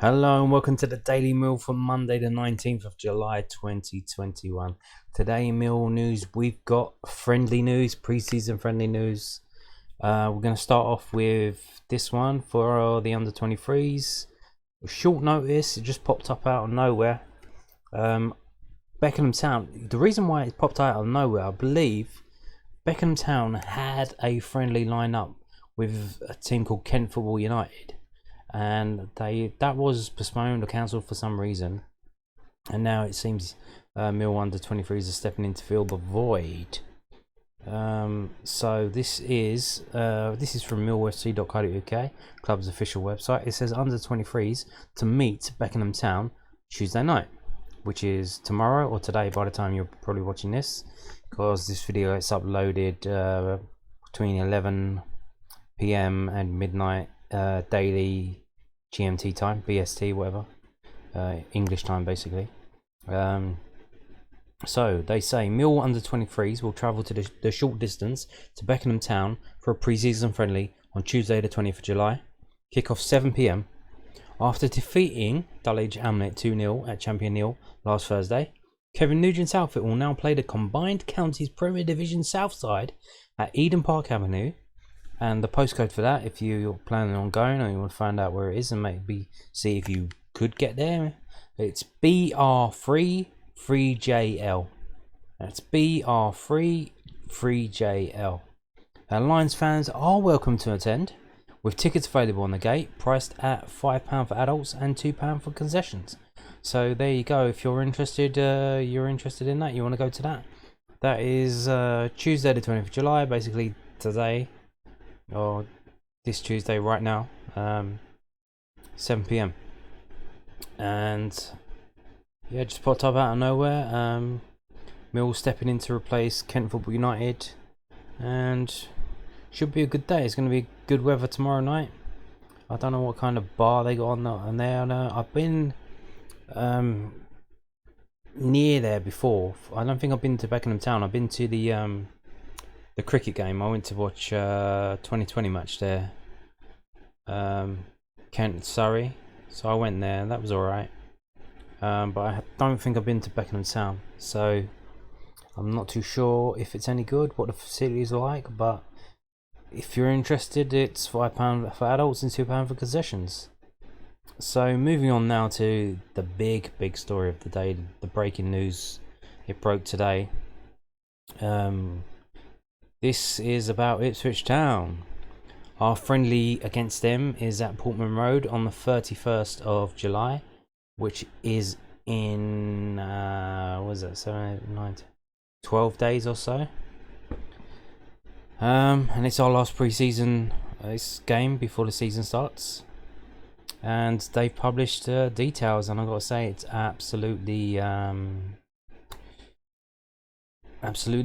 Hello and welcome to the Daily Mill for Monday the 19th of July 2021. Today in Mill news we've got friendly news, pre-season friendly news. We're going to start off with this one for the under 23s. Short notice, it just popped up out of nowhere. Beckenham Town, the reason why it popped out of nowhere, I believe Beckenham Town had a friendly lineup with a team called Kent Football United, and that was postponed or cancelled for some reason, and now it seems Millwall Under 23s are stepping in to fill the void. So this is from millwallfc.co.uk, club's official website. It says under 23s to meet Beckenham Town Tuesday night, which is tomorrow or today by the time you're probably watching this, because this video is uploaded between 11 p.m. and midnight daily GMT time, BST, whatever, English time basically. So they say Millwall Under 23s will travel to the short distance to Beckenham Town for a pre-season friendly on Tuesday the 20th of July. Kick-off 7 p.m. After defeating Dulwich Hamlet 2-0 at Champion Hill last Thursday, Kevin Nugent's outfit will now play the Combined Counties Premier Division South side at Eden Park Avenue. And the postcode for that, if you're planning on going or you want to find out where it is and maybe see if you could get there, it's BR3 3JL. That's BR3 3JL. Lions fans are welcome to attend, with tickets available on the gate, priced at £5 for adults and £2 for concessions. So there you go. If you're interested, in that, you want to go to that. That is Tuesday the 20th of July, basically today, or this Tuesday right now, 7 p.m. And yeah, just popped up out of nowhere. Mill stepping in to replace Kent Football United, and should be a good day. It's going to be good weather tomorrow night. I don't know what kind of bar they got on there. I've been near there before. I don't think I've been to Beckenham Town. I've been to the cricket game. I went to watch 2020 match there, Kent Surrey, so I went there. That was alright, but I don't think I've been to Beckenham Town, so I'm not too sure if it's any good, what the facilities are like. But if you're interested, it's £5 for adults and £2 for concessions. So moving on now to the big story of the day, the breaking news. It broke today. This is about Ipswich Town. Our friendly against them is at Portman Road on the 31st of July, which is in, what is that, 7, 8, 9, 12 days or so. And it's our last pre-season game before the season starts. And they've published details, and I've got to say, it's absolutely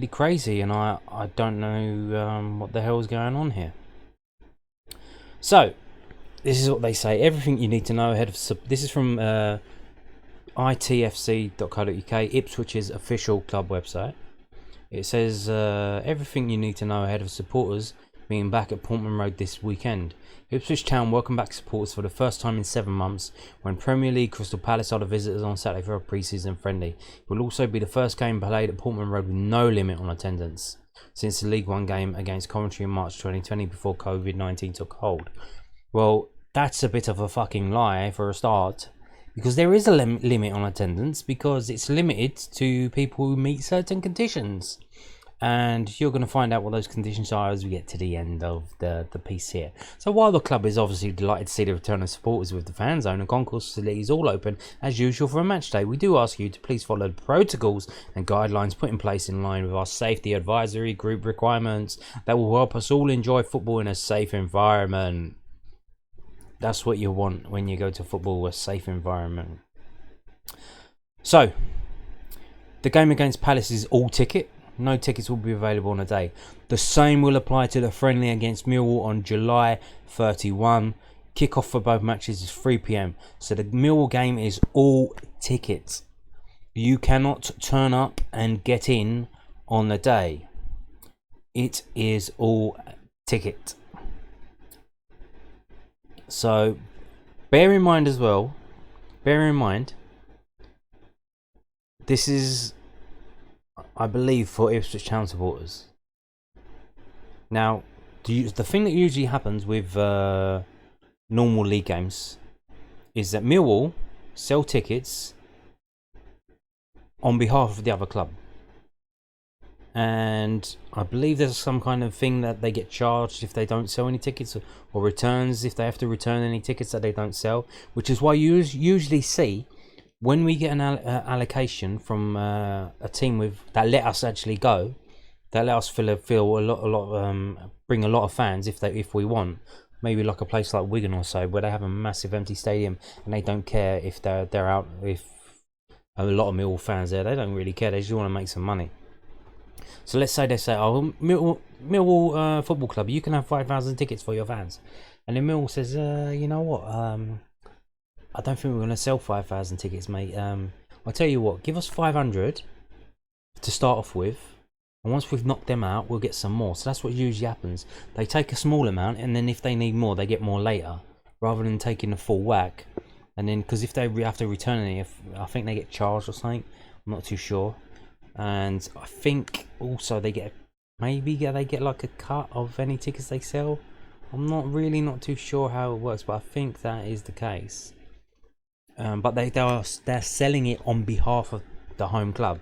crazy, and I don't know what the hell is going on here. So this is what they say: everything you need to know ahead of this is from itfc.co.uk, Ipswich's official club website. It says everything you need to know ahead of supporters being back at Portman Road this weekend. Ipswich Town welcome back supporters for the first time in 7 months when Premier League Crystal Palace are the visitors on Saturday for a pre-season friendly. It will also be the first game played at Portman Road with no limit on attendance since the League One game against Coventry in March 2020 before COVID-19 took hold. Well, that's a bit of a fucking lie for a start, because there is a limit on attendance, because it's limited to people who meet certain conditions. And you're going to find out what those conditions are as we get to the end of the piece here. So while the club is obviously delighted to see the return of supporters with the fan zone and concourse facilities all open as usual for a match day, we do ask you to please follow the protocols and guidelines put in place in line with our safety advisory group requirements that will help us all enjoy football in a safe environment. That's what you want when you go to football, a safe environment. So the game against Palace is all ticket. No tickets will be available on a day. The same will apply to the friendly against Millwall on July 31. Kickoff for both matches is 3 p.m. So the Millwall game is all tickets. You cannot turn up and get in on the day. It is all ticket. So bear in mind as well bear in mind, this is, I believe, for Ipswich Town supporters. Now, the thing that usually happens with normal league games is that Millwall sell tickets on behalf of the other club, and I believe there's some kind of thing that they get charged if they don't sell any tickets, or returns if they have to return any tickets that they don't sell, which is why you usually see when we get an allocation from a team that let us actually go, that let us fill a lot bring a lot of fans if we want, maybe like a place like Wigan or so, where they have a massive empty stadium and they don't care if they're out, if a lot of Millwall fans there, they don't really care, they just want to make some money. So let's say they say, oh, Millwall Football Club, you can have 5,000 tickets for your fans, and then Millwall says, you know what, I don't think we're going to sell 5,000 tickets, mate. I'll tell you what, give us 500 to start off with, and once we've knocked them out, we'll get some more. So that's what usually happens. They take a small amount, and then if they need more, they get more later, rather than taking the full whack. And then, because if they have to return any, I think they get charged or something. I'm not too sure. And I think also they get like a cut of any tickets they sell. I'm not too sure how it works, but I think that is the case. But they're selling it on behalf of the home club.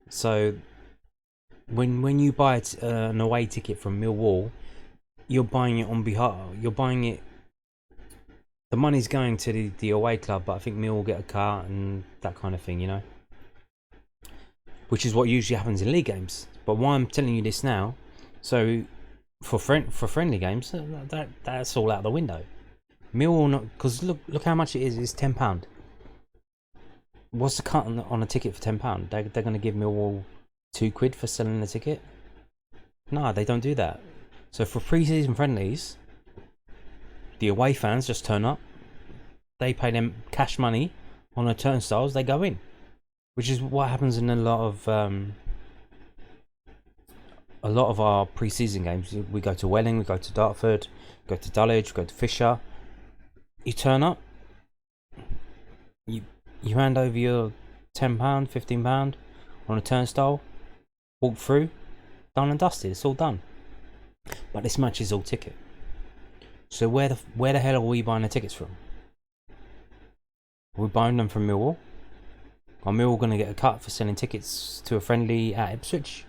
So when you buy an away ticket from Millwall, you're buying it on behalf. The money's going to the away club, but I think Millwall get a cut and that kind of thing, you know. Which is what usually happens in league games. But why I'm telling you this now, so for friendly games, that's all out the window. Millwall, not, because look how much it is. It's £10. What's the cut on a ticket for £10? They're going to give Millwall £2 for selling the ticket? No, they don't do that. So for pre-season friendlies, the away fans just turn up. They pay them cash money on the turnstiles. They go in, which is what happens in a lot of our pre-season games. We go to Welling, we go to Dartford, go to Dulwich, we go to Fisher. You turn up, you hand over your £10, £15 on a turnstile, walk through, done and dusted. It's all done. But this match is all ticket. So where the hell are we buying the tickets from? Are we buying them from Millwall? Are Millwall going to get a cut for selling tickets to a friendly at Ipswich?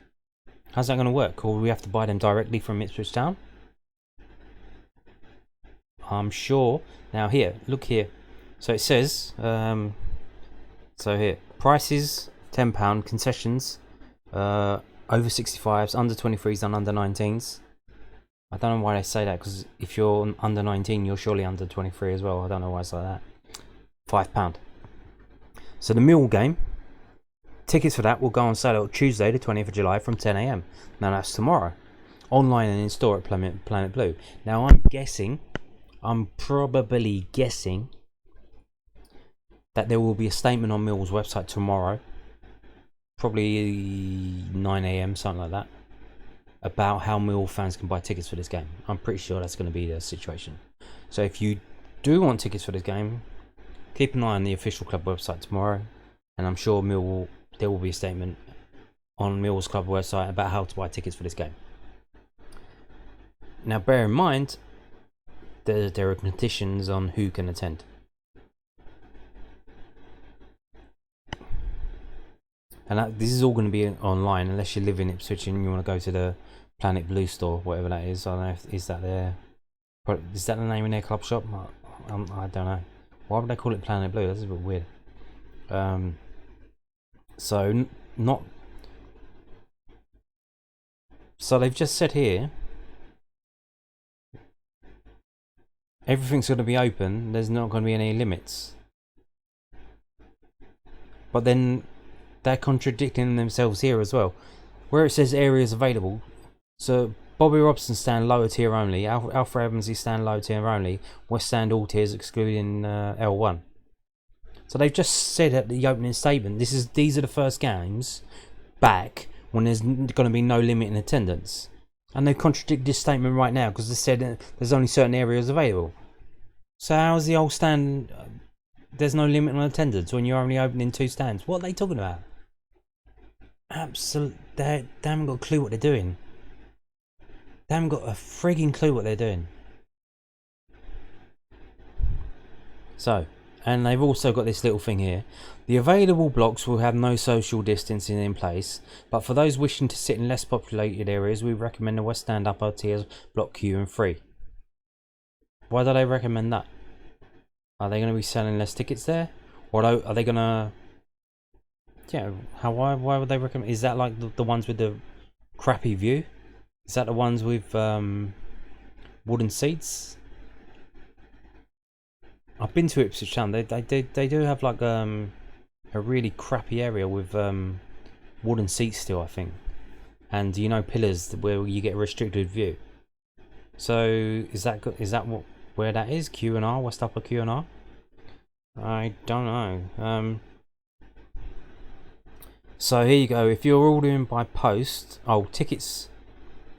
How's that going to work? Or will we have to buy them directly from Ipswich Town? I'm sure. Now here, look here. So it says, so here, prices £10, concessions, over 65s, under 23s and under 19s. I don't know why they say that, because if you're under 19, you're surely under 23 as well. I don't know why it's like that. £5. So the Millwall game, tickets for that will go on sale Tuesday, the 20th of July from 10 AM. Now that's tomorrow. Online and in store at Planet Blue. Now I'm probably guessing that there will be a statement on Millwall's website tomorrow, probably 9 AM, something like that, about how Millwall fans can buy tickets for this game. I'm pretty sure that's going to be the situation. So if you do want tickets for this game, keep an eye on the official club website tomorrow, and I'm sure there will be a statement on Millwall's club website about how to buy tickets for this game. Now bear in mind, there are conditions on who can attend. And this is all going to be online, unless you live in Ipswich and you want to go to the Planet Blue store, whatever that is. I don't know is that the name of their club shop? I don't know. Why would they call it Planet Blue? That's a bit weird. So they've just said here, everything's going to be open. There's not going to be any limits. But then they're contradicting themselves here as well, where it says areas available. So Bobby Robson stand lower tier only, Alfred Evans stand lower tier only, West Stand all tiers excluding L1. So they've just said at the opening statement, these are the first games back when there's going to be no limit in attendance, and they've contradicted this statement right now because they said there's only certain areas available. So how's the old stand there's no limit on attendance when you're only opening 2 stands. What are they talking about? Absolutely, they haven't got a clue what they're doing. They haven't got a frigging clue what they're doing. So, and they've also got this little thing here. The available blocks will have no social distancing in place, but for those wishing to sit in less populated areas, we recommend the West Stand upper tiers, block Q and 3. Why do they recommend that? Are they going to be selling less tickets there? Or are they going to... Yeah, why would they recommend... Is that like the ones with the crappy view? Is that the ones with wooden seats? I've been to Ipswich Town. They do have like a really crappy area with wooden seats still, I think, and pillars where you get a restricted view. So is that where that is? Q and R, West Upper Q and R. I don't know. So here you go. If you're ordering by post, tickets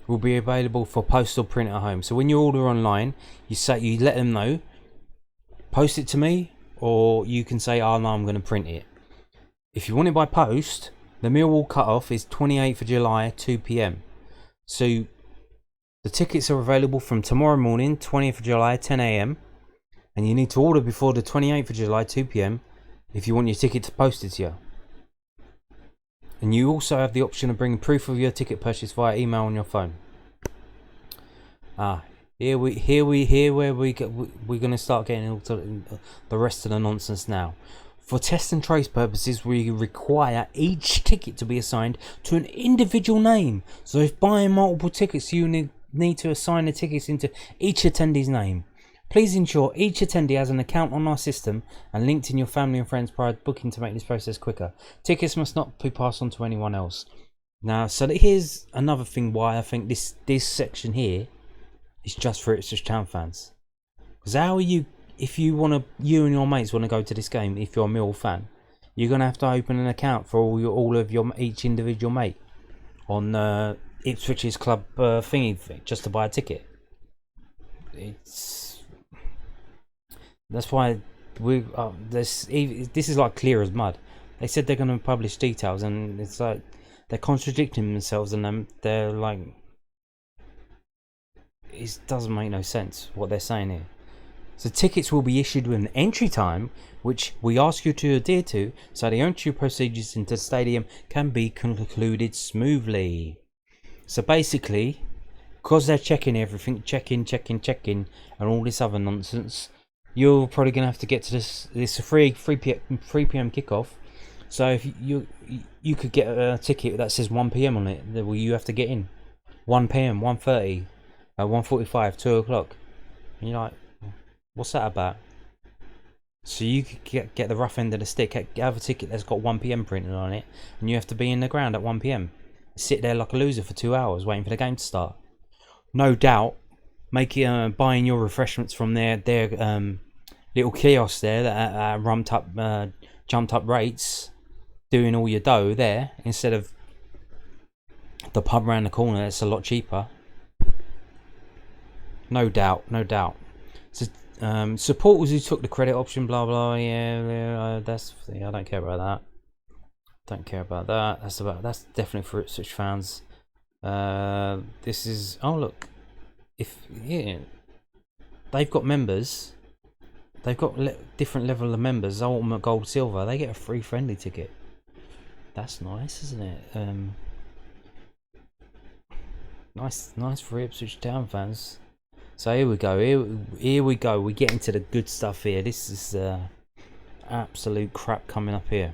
will be available for post or print at home. So when you order online, you let them know. Post it to me, or you can say, oh no, I'm going to print it. If you want it by post, the Millwall cut-off is 28th of July, 2 PM. So the tickets are available from tomorrow morning, 20th of July, 10 AM. And you need to order before the 28th of July, 2 PM, if you want your ticket posted to you. And you also have the option of bringing proof of your ticket purchase via email on your phone. Here we're going to start getting into the rest of the nonsense now. For test and trace purposes, we require each ticket to be assigned to an individual name. So if buying multiple tickets, you need to assign the tickets into each attendee's name. Please ensure each attendee has an account on our system and linked in your family and friends prior to booking to make this process quicker. Tickets must not be passed on to anyone else. Now, so here's another thing why I think this section here is just for Ipswich Town fans. Because how are you, if you and your mates want to go to this game, if you're a Millwall fan, you're going to have to open an account for each individual mate on Ipswich's club thingy just to buy a ticket. That's why this is like clear as mud. They said they're going to publish details, and it's like they're contradicting themselves, and they're like, it doesn't make no sense what they're saying here. So tickets will be issued with an entry time, which we ask you to adhere to, so the entry procedures into the stadium can be concluded smoothly. So basically, because they're checking everything, checking, and all this other nonsense, you're probably going to have to get to this 3 p.m. kickoff. So if you could get a ticket that says 1 p.m. on it, well, you have to get in 1 p.m., 1:30, 1:45, 2 o'clock. And you're like, what's that about? So you could get the rough end of the stick, have a ticket that's got 1 p.m. printed on it, and you have to be in the ground at 1 p.m. Sit there like a loser for 2 hours waiting for the game to start. No doubt, buying your refreshments from their little kiosk there that at jumped up rates, doing all your dough there instead of the pub around the corner that's a lot cheaper. No doubt. So supporters who took the credit option, blah blah, I don't care about that. That's definitely for Ipswich fans. This is, look, they've got members. They've got different level of members. Ultimate, Gold, Silver. They get a free friendly ticket. That's nice, isn't it? Nice for Ipswich Town fans. So here we go. Here we go. We get into the good stuff here. This is absolute crap coming up here.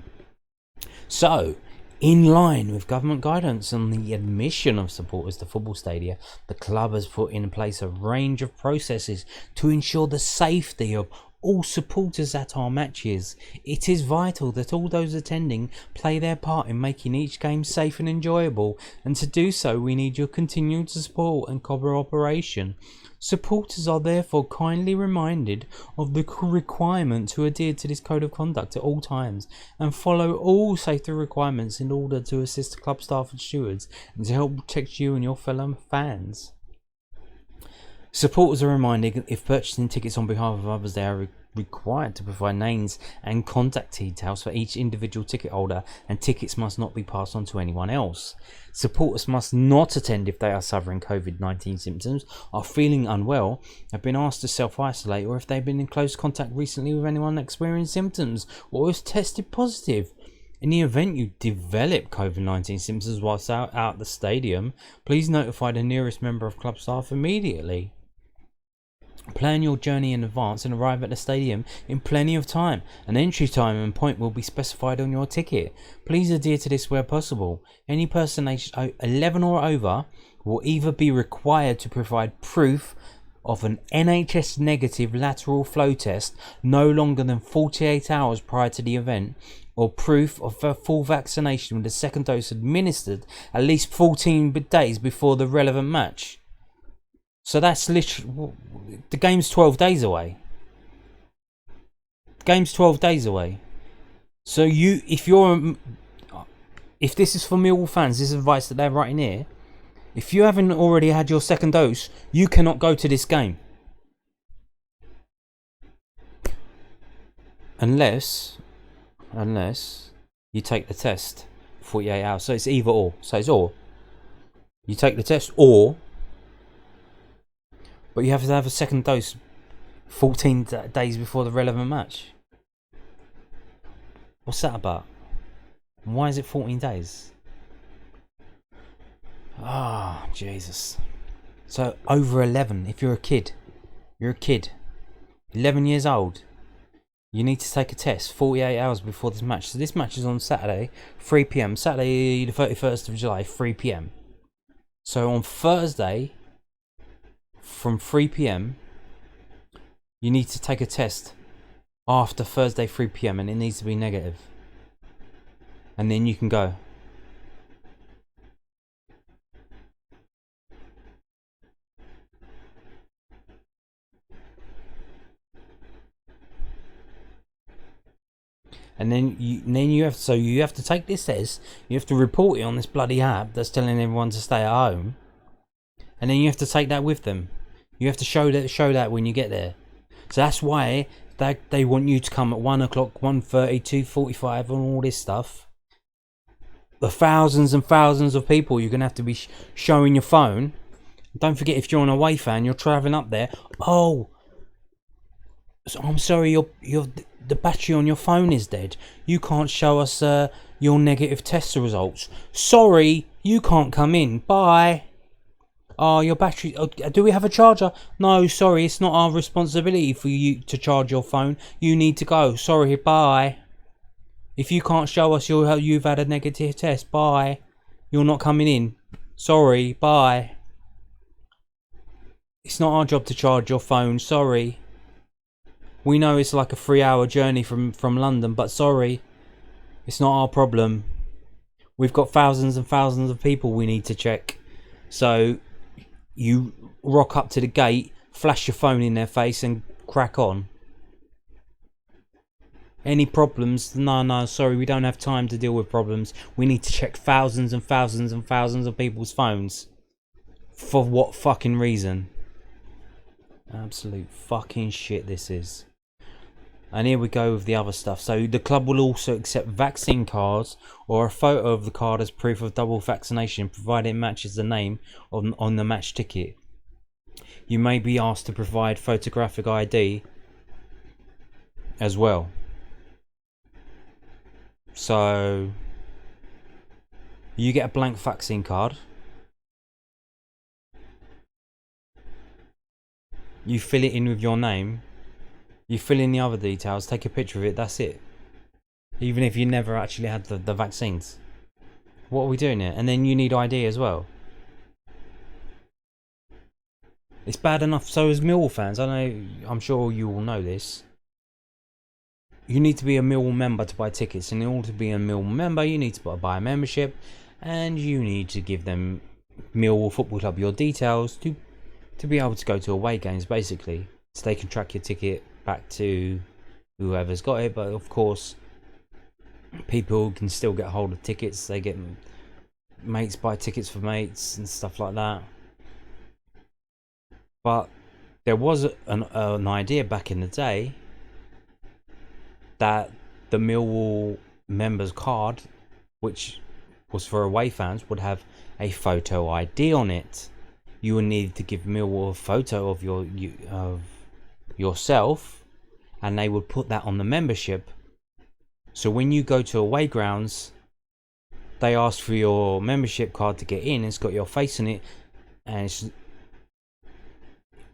So, in line with government guidance on the admission of supporters to football stadia, the club has put in place a range of processes to ensure the safety of all supporters at our matches. It is vital that all those attending play their part in making each game safe and enjoyable, and to do so we need your continued support and cooperation. Supporters are therefore kindly reminded of the requirement to adhere to this code of conduct at all times and follow all safety requirements in order to assist the club staff and stewards and to help protect you and your fellow fans. Supporters are reminded if purchasing tickets on behalf of others they are required to provide names and contact details for each individual ticket holder, and tickets must not be passed on to anyone else. Supporters must not attend if they are suffering COVID-19 symptoms, are feeling unwell, have been asked to self-isolate, or if they've been in close contact recently with anyone experiencing symptoms or has tested positive. In the event you develop COVID-19 symptoms whilst out at the stadium, please notify the nearest member of club staff immediately. Plan your journey in advance and arrive at the stadium in plenty of time. An entry time and point will be specified on your ticket. Please adhere to this where possible. Any person aged 11 or over will either be required to provide proof of an NHS negative lateral flow test no longer than 48 hours prior to the event, or proof of a full vaccination with the second dose administered at least 14 days before the relevant match. So that's literally, the game's 12 days away. The game's 12 days away. So if this is for Millwall fans, this is advice that they're writing here. If you haven't already had your second dose, you cannot go to this game. Unless you take the test 48 hours. So it's either or. So it's or. You take the test or... But you have to have a second dose 14 days before the relevant match. What's that about? Why is it 14 days? Ah, oh, Jesus. So over 11, if you're a kid, 11 years old, you need to take a test 48 hours before this match. So this match is on Saturday, 3 p.m. Saturday the 31st of July, 3 p.m. So on Thursday, from 3 p.m, you need to take a test after Thursday 3 p.m, and it needs to be negative, and then you can go. And then you have to take this test. You have to report it on this bloody app that's telling everyone to stay at home, and then you have to take that with them. You have to show that when you get there. So that's why they want you to come at 1 o'clock, 1:30, 2:45, and all this stuff. The thousands and thousands of people you're gonna have to be showing your phone. Don't forget, if you're an away fan, you're travelling up there. Oh, so I'm sorry, the battery on your phone is dead. You can't show us your negative test results. Sorry, you can't come in. Bye. Oh, your battery... Oh, do we have a charger? No, sorry, it's not our responsibility for you to charge your phone. You need to go. Sorry, bye. If you can't show us you've had a negative test, bye. You're not coming in. Sorry, bye. It's not our job to charge your phone, sorry. We know it's like a 3-hour journey from London, but sorry. It's not our problem. We've got thousands and thousands of people we need to check. So... you rock up to the gate, flash your phone in their face and crack on. Any problems? No, sorry, we don't have time to deal with problems. We need to check thousands and thousands and thousands of people's phones. For what fucking reason? Absolute fucking shit this is. And here we go with the other stuff. So the club will also accept vaccine cards or a photo of the card as proof of double vaccination, provided it matches the name on the match ticket. You may be asked to provide photographic ID as well. So you get a blank vaccine card. You fill it in with your name. You fill in the other details, take a picture of it, that's it. Even if you never actually had the vaccines. What are we doing here? And then you need ID as well. It's bad enough. So as Millwall fans, I'm sure you all know this. You need to be a Millwall member to buy tickets. And in order to be a Millwall member, you need to buy a membership. And you need to give them, Millwall Football Club, your details to be able to go to away games, basically. So they can track your ticket back to whoever's got it. But of course, people can still get hold of tickets. They get mates buy tickets for mates and stuff like that. But there was an idea back in the day that the Millwall members card, which was for away fans, would have a photo ID on it. You would need to give Millwall a photo of yourself, and they would put that on the membership. So when you go to away grounds, they ask for your membership card to get in. It's got your face on it, and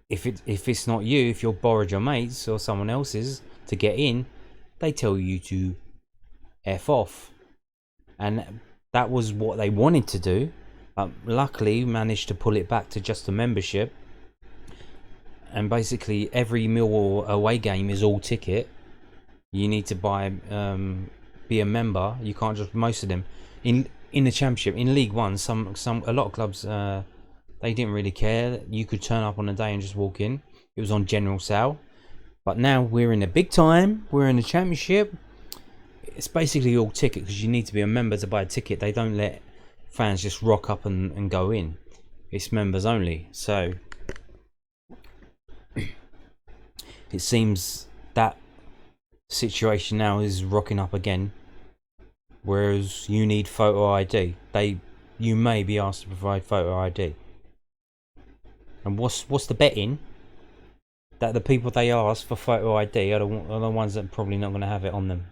if it's not you, if you're borrowed your mates or someone else's to get in, they tell you to F off. And that was what they wanted to do, but luckily managed to pull it back to just a membership. And basically every Millwall away game is all ticket. You need to be a member. You can't just, most of them in the Championship, in League One, a lot of clubs, they didn't really care. You could turn up on a day and just walk in. It was on general sale. But now we're in the big time. We're in the Championship. It's basically all ticket, because you need to be a member to buy a ticket. They don't let fans just rock up and go in. It's members only. So it seems that situation now is rocking up again. Whereas you need photo ID. You may be asked to provide photo ID. And what's the betting? That the people they ask for photo ID are the ones that are probably not going to have it on them.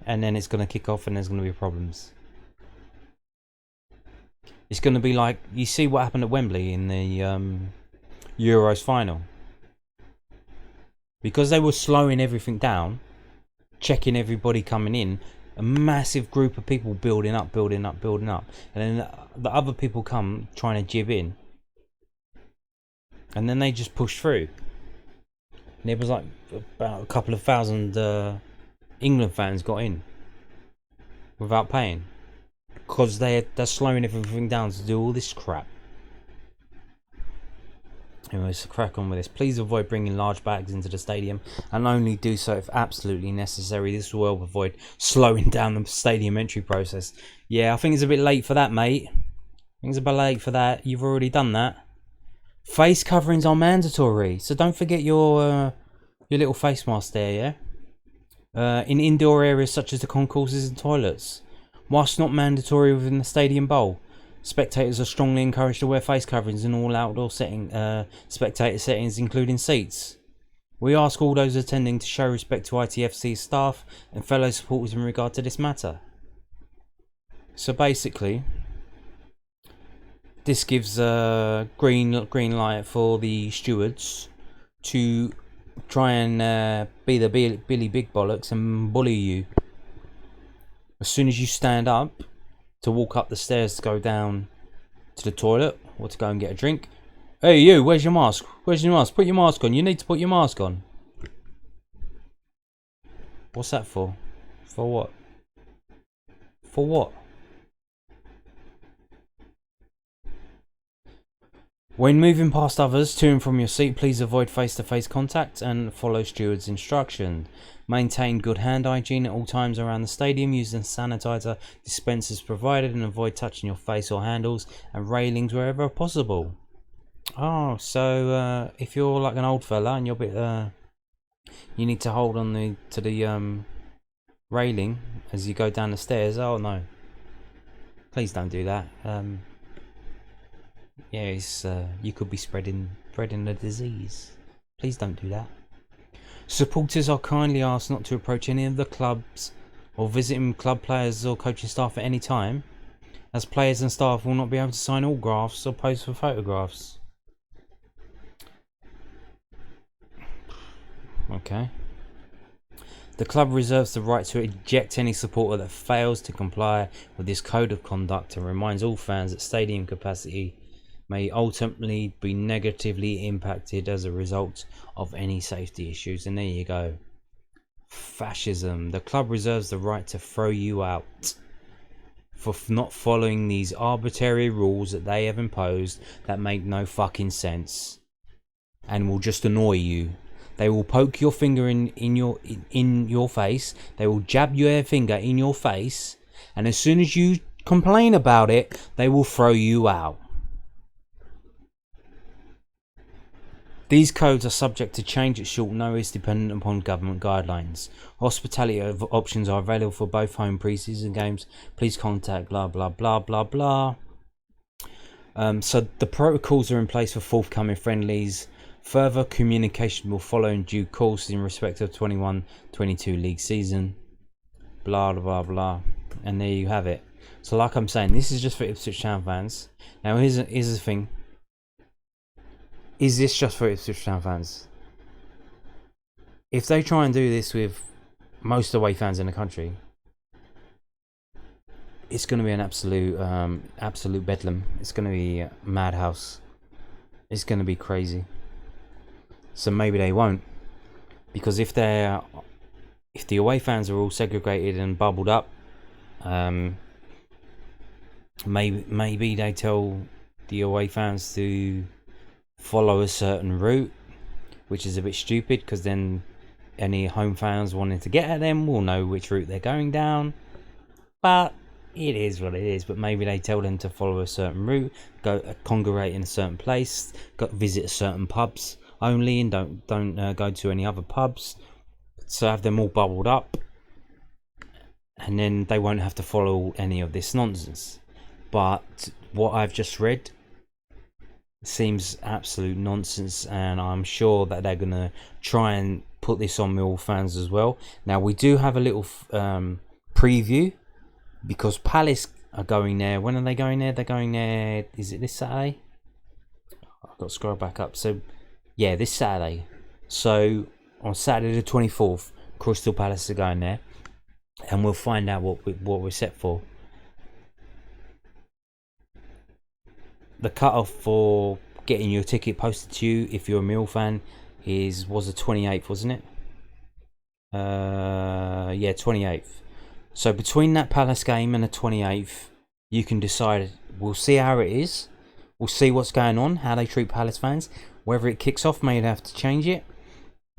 And then it's going to kick off and there's going to be problems. It's going to be like, you see what happened at Wembley in the Euros final. Because they were slowing everything down, checking everybody coming in, a massive group of people building up. And then the other people come trying to jib in. And then they just push through. And it was like about a couple of thousand England fans got in without paying, because they're slowing everything down to do all this crap. Anyways, crack on with this. Please avoid bringing large bags into the stadium, and only do so if absolutely necessary. This will help avoid slowing down the stadium entry process. Yeah, I think it's a bit late for that, mate. I think it's a bit late for that. You've already done that. Face coverings are mandatory, so don't forget your little face mask there, yeah? In indoor areas such as the concourses and toilets. Whilst not mandatory within the stadium bowl, spectators are strongly encouraged to wear face coverings in all outdoor spectator settings, including seats. We ask all those attending to show respect to ITFC staff and fellow supporters in regard to this matter. So basically, this gives a green light for the stewards to try and be the Billy Big Bollocks and bully you. As soon as you stand up to walk up the stairs to go down to the toilet or to go and get a drink, hey you, where's your mask? Where's your mask? Put your mask on. You need to put your mask on. What's that for? For what? For what? When moving past others to and from your seat, please avoid face-to-face contact and follow steward's instruction. Maintain good hand hygiene at all times around the stadium, using sanitizer dispensers provided, and avoid touching your face or handles and railings wherever possible. Oh, so if you're like an old fella and you're a bit, you need to hold on to the railing as you go down the stairs. Oh no, please don't do that. Yeah, it's, you could be spreading the disease. Please don't do that. Supporters are kindly asked not to approach any of the clubs or visiting club players or coaching staff at any time, as players and staff will not be able to sign autographs or pose for photographs. Okay. The club reserves the right to eject any supporter that fails to comply with this code of conduct, and reminds all fans that stadium capacity may ultimately be negatively impacted as a result of any safety issues. And there you go. Fascism. The club reserves the right to throw you out for not following these arbitrary rules that they have imposed that make no fucking sense and will just annoy you. They will poke your finger in your face. They will jab your finger in your face, and as soon as you complain about it, they will throw you out. These codes are subject to change at short notice dependent upon government guidelines. Hospitality options are available for both home pre-season games. Please contact blah blah blah blah blah. So the protocols are in place for forthcoming friendlies. Further communication will follow in due course in respect of 21-22 league season. Blah blah blah. And there you have it. So like I'm saying, this is just for Ipswich Town fans. Now here's the thing. Is this just for Ipswich Town fans? If they try and do this with most away fans in the country, it's going to be an absolute bedlam. It's going to be a madhouse. It's going to be crazy. So maybe they won't, because if the away fans are all segregated and bubbled up, maybe they tell the away fans to follow a certain route, which is a bit stupid, because then any home fans wanting to get at them will know which route they're going down. But it is what it is. But maybe they tell them to follow a certain route, go congregate in a certain place, visit certain pubs only, and don't go to any other pubs. So have them all bubbled up, and then they won't have to follow any of this nonsense. But what I've just read seems absolute nonsense, and I'm sure that they're gonna try and put this on Millwall fans as well. Now we do have a little preview, because Palace are going there. When are they going there? They're going there, is it this Saturday? I've got to scroll back up. So yeah, this Saturday. So on Saturday the 24th, Crystal Palace are going there, and we'll find out what we're set for. The cut-off for getting your ticket posted to you, if you're a Millwall fan, was the 28th, wasn't it? Yeah, 28th. So between that Palace game and the 28th, you can decide. We'll see how it is. We'll see what's going on, how they treat Palace fans. Whether it kicks off, may have to change it.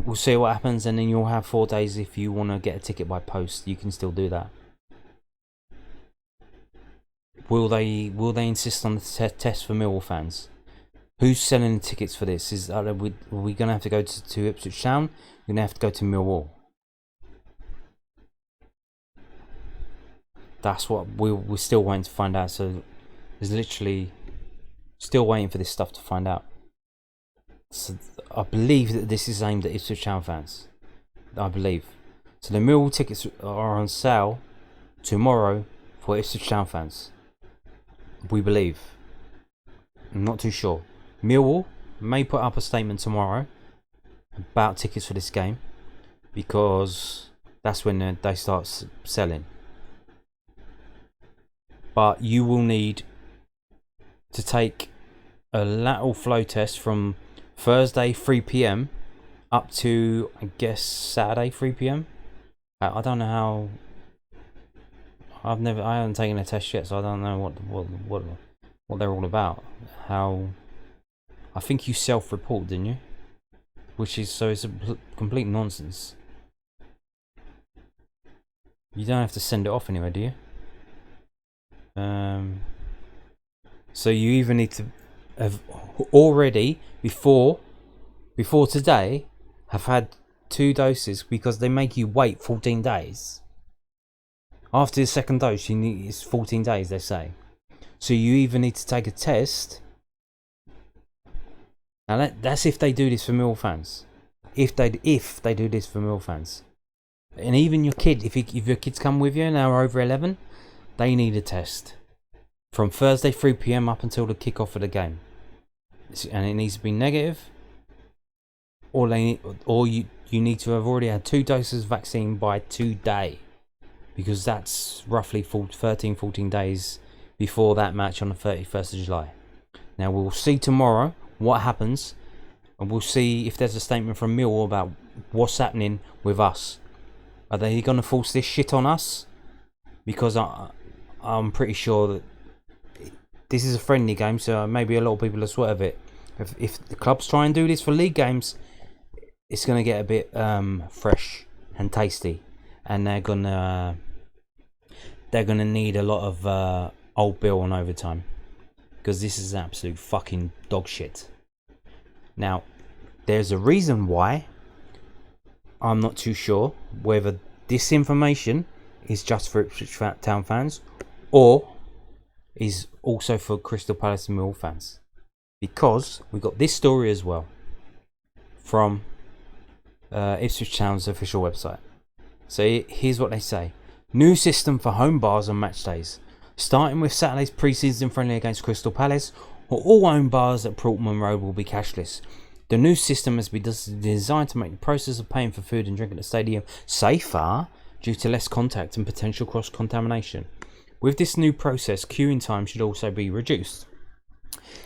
We'll see what happens, and then you'll have 4 days if you want to get a ticket by post. You can still do that. Will they insist on the test for Millwall fans? Who's selling the tickets for this? Are we going to have to go to Ipswich Town? We're going to have to go to Millwall. That's what we're still waiting to find out. So there's literally still waiting for this stuff to find out. So I believe that this is aimed at Ipswich Town fans. I believe. So the Millwall tickets are on sale tomorrow for Ipswich Town fans. We believe. I'm not too sure. Millwall may put up a statement tomorrow about tickets for this game, because that's when they start selling. But you will need to take a lateral flow test from Thursday 3 p.m. up to, I guess, Saturday 3 p.m. I don't know how. I haven't taken a test yet, so I don't know what they're all about. How, I think you self-report, didn't you? It's a complete nonsense. You don't have to send it off anywhere, do you? So you either need to have already before today have had 2 doses, because they make you wait 14 days. After the second dose, it's 14 days, they say. So you either need to take a test. Now that's if they do this for Millwall fans. If they do this for Millwall fans, and even your kid, if your kids come with you and they're over 11, they need a test from Thursday 3 p.m. up until the kick-off of the game, and it needs to be negative. Or you need to have already had 2 doses of vaccine by today, because that's roughly 14 days before that match on the 31st of July. Now we'll see tomorrow what happens, and we'll see if there's a statement from Millwall about what's happening with us. Are they going to force this shit on us? Because I'm pretty sure that this is a friendly game, so maybe a lot of people will sweat of it. If the clubs try and do this for league games, it's going to get a bit fresh and tasty, and they're gonna need a lot of old bill on overtime, because this is absolute fucking dog shit. Now, There's a reason why. I'm not too sure whether this information is just for Ipswich Town fans or is also for Crystal Palace and Millwall fans, because we got this story as well from Ipswich Town's official website. So here's what they say: new system for home bars on match days, starting with Saturday's pre-season friendly against Crystal Palace. All home bars at Portman Road will be cashless. The new system has been designed to make the process of paying for food and drink at the stadium safer due to less contact and potential cross-contamination. With this new process, queuing time should also be reduced.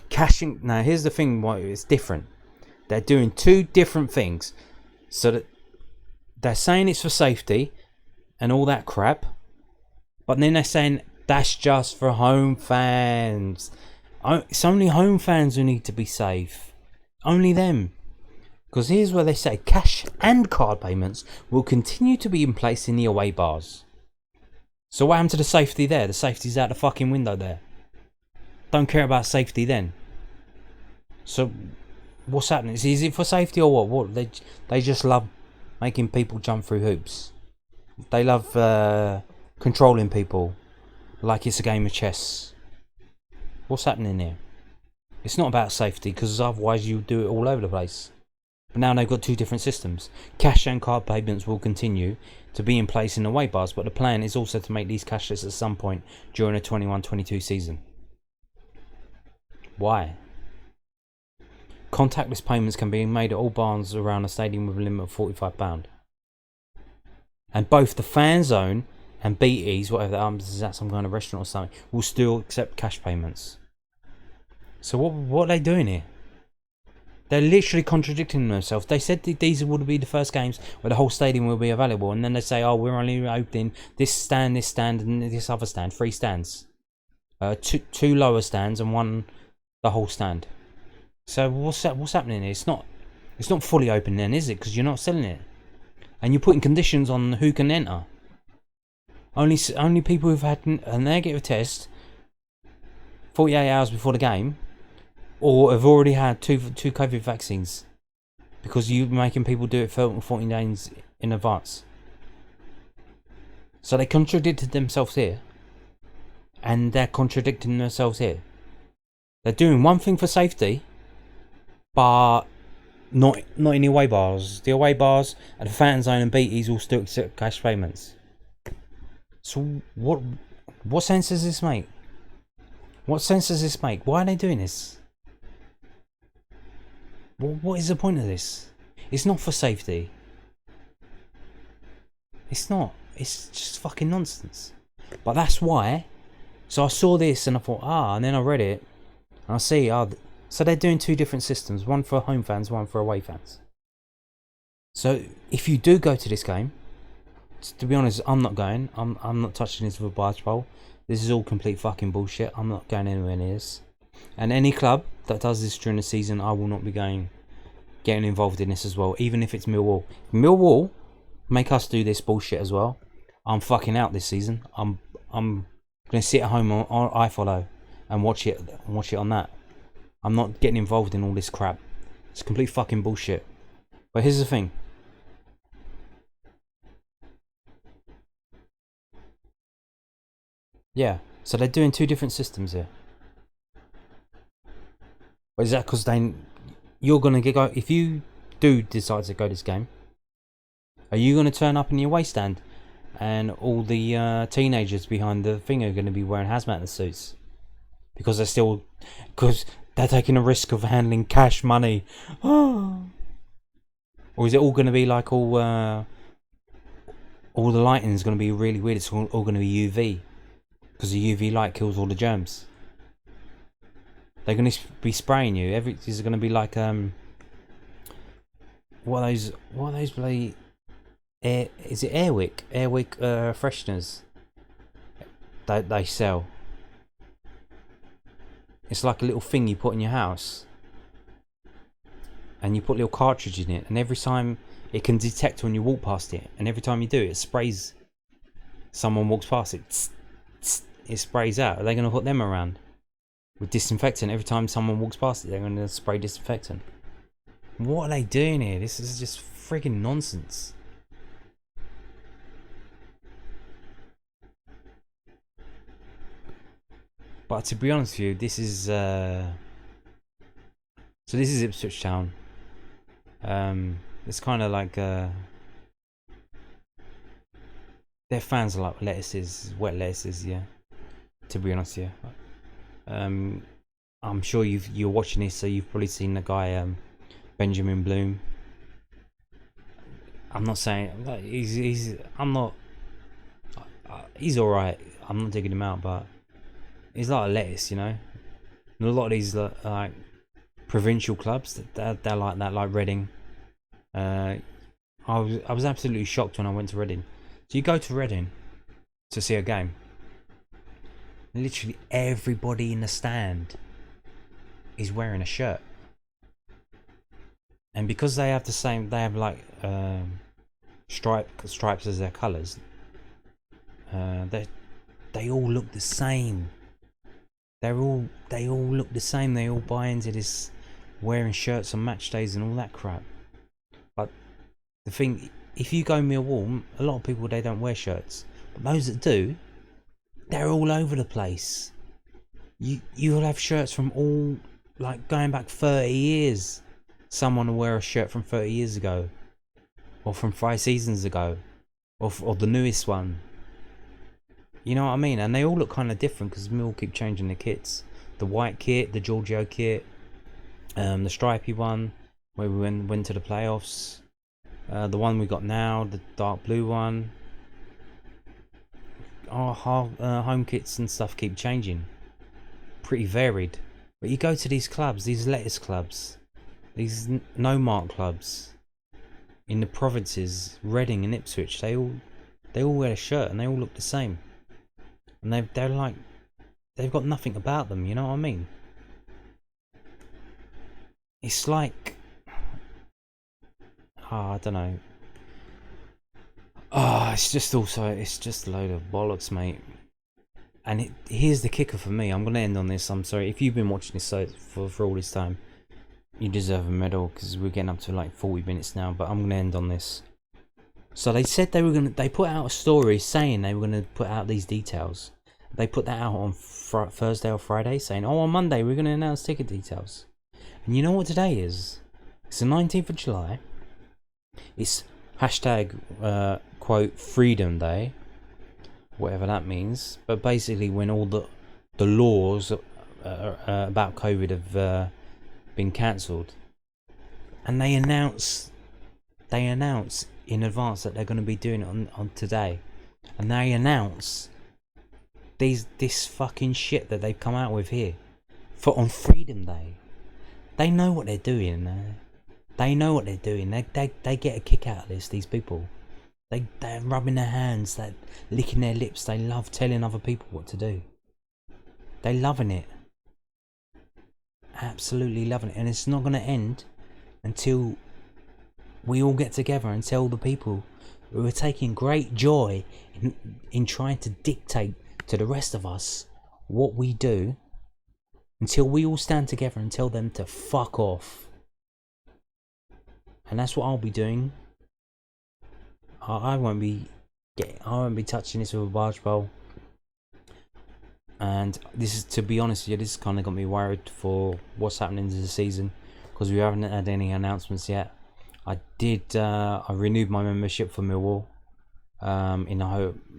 Cashing. Now, here's the thing why it's different. They're doing two different things. So that they're saying it's for safety and all that crap, but then they're saying that's just for home fans. It's only home fans who need to be safe. Only them. Because here's where they say cash and card payments will continue to be in place in the away bars. So what happened to the safety there? The safety's out the fucking window there. Don't care about safety then. So what's happening? Is it for safety or what? What they just love making people jump through hoops. They love controlling people like it's a game of chess. What's happening here? It's not about safety, because otherwise you do it all over the place. But now they've got two different systems. Cash and card payments will continue to be in place in the away bars, but the plan is also to make these cashless at some point during the 21-22 season. Why? Contactless payments can be made at all bars around the stadium with a limit of £45. And both the fan zone and BTs, whatever that is, that some kind of restaurant or something, will still accept cash payments. So what are they doing here? They're literally contradicting themselves. They said that these would be the first games where the whole stadium will be available, and then they say, oh, we're only opening this stand, and this other stand, 3 stands. Two lower stands and one the whole stand. So what's happening here? It's not fully open then, is it? Because you're not selling it. And you're putting conditions on who can enter. Only people who've had a negative test 48 hours before the game, or have already had two COVID vaccines, because you're making people do it 14 days in advance. So they contradicted themselves here, and they're contradicting themselves here. They're doing one thing for safety, but not in the away bars. The away bars and the fan zone and BTs will still accept cash payments. So what sense does this make? What sense does this make? Why are they doing this? What is the point of this? It's not for safety. It's not. It's just fucking nonsense. But that's why. So I saw this and I thought, and then I read it. And I see, so they're doing two different systems. One for home fans, one for away fans. So if you do go to this game, to be honest, I'm not going. I'm not touching this with a barge pole. This is all complete fucking bullshit. I'm not going anywhere near this. And any club that does this during the season, I will not be getting involved in this as well. Even if it's Millwall. Millwall make us do this bullshit as well. I'm fucking out this season. I'm gonna sit at home on iFollow and watch it on that. I'm not getting involved in all this crap. It's complete fucking bullshit. But here's the thing. Yeah, so they're doing two different systems here. But is that because you're gonna go, if you do decide to go to this game, are you gonna turn up in your away stand, and all the teenagers behind the thing are gonna be wearing hazmat suits because they're taking a risk of handling cash money? Or is it all gonna be like all the lighting is gonna be really weird? It's all gonna be UV. Because the UV light kills all the germs. They're going to be spraying you. It's going to be like what are those bloody is it Airwick fresheners that they sell? It's like a little thing you put in your house, and you put a little cartridge in it, and every time it can detect when you walk past it, and every time you do it, it sprays. Someone walks past it. It sprays out. Are they going to put them around with disinfectant? Every time someone walks past it, they're going to spray disinfectant. What are they doing here? This is just friggin' nonsense. But to be honest with you, this is so this is Ipswich Town. It's kind of like their fans are like lettuces, wet lettuces, yeah. To be honest, yeah. I'm sure you're watching this, so you've probably seen the guy Benjamin Bloom. I'm not saying he's all right. I'm not digging him out, but he's like a lettuce, you know. And a lot of these like provincial clubs, they're like that, like Reading. I was absolutely shocked when I went to Reading. So you go to Reading to see a game. Literally everybody in the stand is wearing a shirt, and because they have the same, they have like stripes as their colours. They all look the same. They all look the same. They all buy into this wearing shirts on match days and all that crap. But the thing, if you go Millwall, a lot of people, they don't wear shirts, but those that do, they're all over the place. You'll have shirts from all, like, going back 30 years. Someone will wear a shirt from 30 years ago, or from 5 seasons ago, or the newest one. You know what I mean? And they all look kind of different because Mill keep changing the kits. The white kit, the Giorgio kit, the stripy one where we went to the playoffs, the one we got now, the dark blue one. Our home kits and stuff keep changing. Pretty varied. But you go to these clubs, these lettuce clubs, these no mark clubs in the provinces, Reading and Ipswich, they all wear a shirt and they all look the same. And they're like, they've got nothing about them, you know what I mean? It's like, I don't know. It's just a load of bollocks, mate. And here's the kicker for me. I'm going to end on this. I'm sorry. If you've been watching this for all this time, you deserve a medal, because we're getting up to like 40 minutes now. But I'm going to end on this. So they said they put out a story saying they were going to put out these details. They put that out on Thursday or Friday, saying, on Monday we're going to announce ticket details. And you know what today is? It's the 19th of July. It's hashtag quote Freedom Day, whatever that means. But basically, when all the laws about COVID have been cancelled, and they announce in advance that they're going to be doing it on today, and they announce this fucking shit that they've come out with here on Freedom Day. They know what they're doing. They know what they're doing. They get a kick out of this. These people, they're rubbing their hands, they're licking their lips. They love telling other people what to do. They're loving it. Absolutely loving it. And it's not going to end until we all get together and tell the people who are taking great joy in trying to dictate to the rest of us what we do, until we all stand together and tell them to fuck off. And that's what I'll be doing. I won't be touching this with a barge pole. And this is, to be honest with you, this kind of got me worried for what's happening this season, because we haven't had any announcements yet. I renewed my membership for Millwall,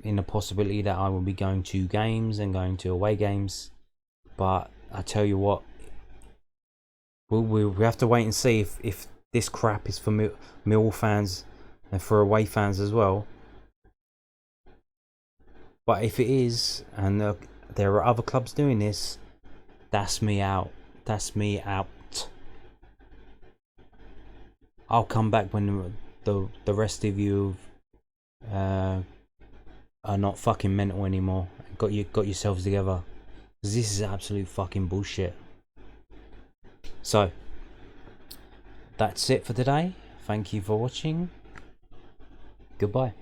in the possibility that I will be going to games and going to away games. But I tell you what, we have to wait and see if this crap is for Millwall fans and for away fans as well. But if it is, and there are other clubs doing this, that's me out. That's me out. I'll come back when the rest of you are not fucking mental anymore. Got yourselves together. 'Cause this is absolute fucking bullshit. So that's it for today. Thank you for watching. Goodbye.